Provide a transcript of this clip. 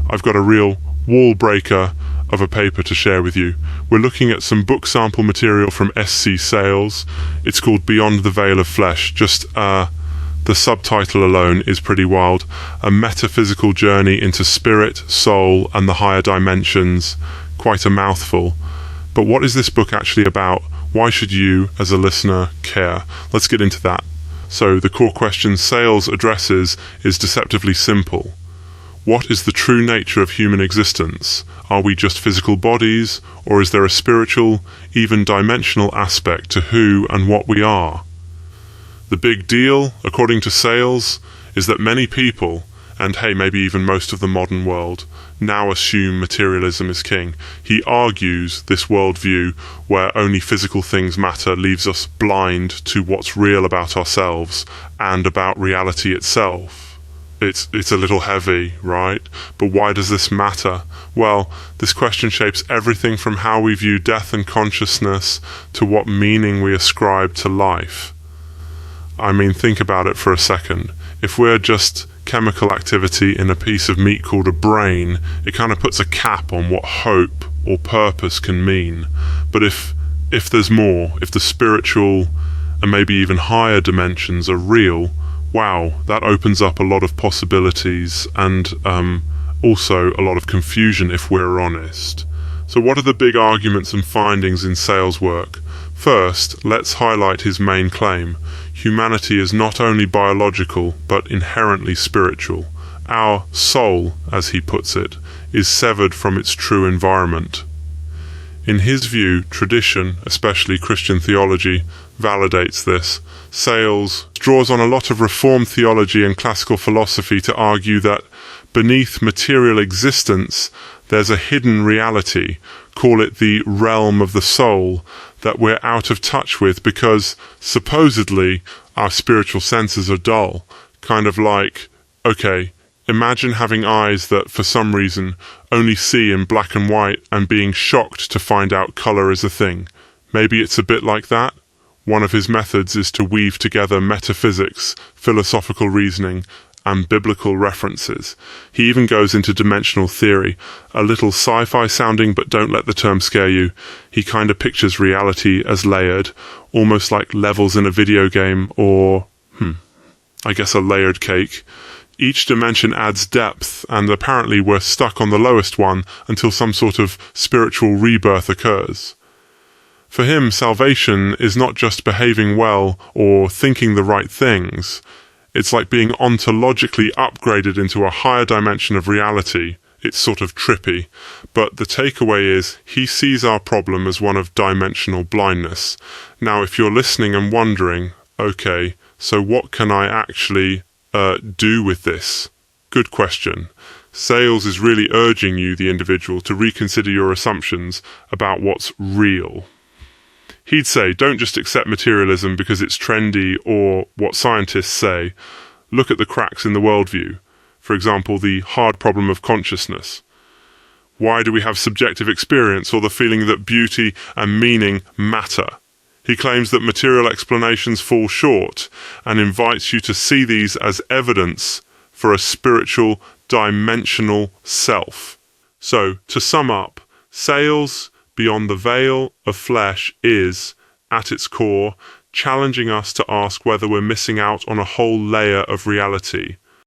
I've got a real wall breaker of a paper to share with you. We're looking at some book sample material from SC Sayles. It's called Beyond the Veil of Flesh. Just the subtitle alone is pretty wild. A metaphysical journey into spirit, soul, and the higher dimensions. Quite a mouthful. But what is this book actually about? Why should you, as a listener, care? Let's get into that. So the core question Sayles addresses is deceptively simple. What is the true nature of human existence? Are we just physical bodies, or is there a spiritual, even dimensional aspect to who and what we are? The big deal, according to Sayles, is that many people, and hey, maybe even most of the modern world, now assume materialism is king. He argues this worldview where only physical things matter leaves us blind to what's real about ourselves and about reality itself. It's a little heavy, right? But why does this matter? Well, this question shapes everything from how we view death and consciousness to what meaning we ascribe to life. I mean, think about it for a second. If we're just chemical activity in a piece of meat called a brain, it kind of puts a cap on what hope or purpose can mean. But if there's more, if the spiritual and maybe even higher dimensions are real, wow, that opens up a lot of possibilities and also a lot of confusion if we're honest. So what are the big arguments and findings in Sayles' work? First, let's highlight his main claim. Humanity is not only biological, but inherently spiritual. Our soul, as he puts it, is severed from its true environment. In his view, tradition, especially Christian theology, validates this. Sayles draws on a lot of Reformed theology and classical philosophy to argue that beneath material existence, there's a hidden reality, call it the realm of the soul, that we're out of touch with because, supposedly, our spiritual senses are dull. Kind of like, okay, imagine having eyes that, for some reason, only see in black and white and being shocked to find out colour is a thing. Maybe it's a bit like that. One of his methods is to weave together metaphysics, philosophical reasoning, and biblical references. He even goes into dimensional theory, a little sci-fi sounding, but don't let the term scare you. He kind of pictures reality as layered, almost like levels in a video game or, I guess a layered cake. Each dimension adds depth, and apparently we're stuck on the lowest one until some sort of spiritual rebirth occurs. For him, salvation is not just behaving well or thinking the right things. It's like being ontologically upgraded into a higher dimension of reality. It's sort of trippy. But the takeaway is, he sees our problem as one of dimensional blindness. Now, if you're listening and wondering, okay, so what can I actually do with this? Good question. Sayles is really urging you, the individual, to reconsider your assumptions about what's real. He'd say, don't just accept materialism because it's trendy or what scientists say. Look at the cracks in the worldview. For example, the hard problem of consciousness. Why do we have subjective experience or the feeling that beauty and meaning matter? He claims that material explanations fall short and invites you to see these as evidence for a spiritual, dimensional self. So, to sum up, Sayles, Beyond the Veil of Flesh is, at its core, challenging us to ask whether we're missing out on a whole layer of reality,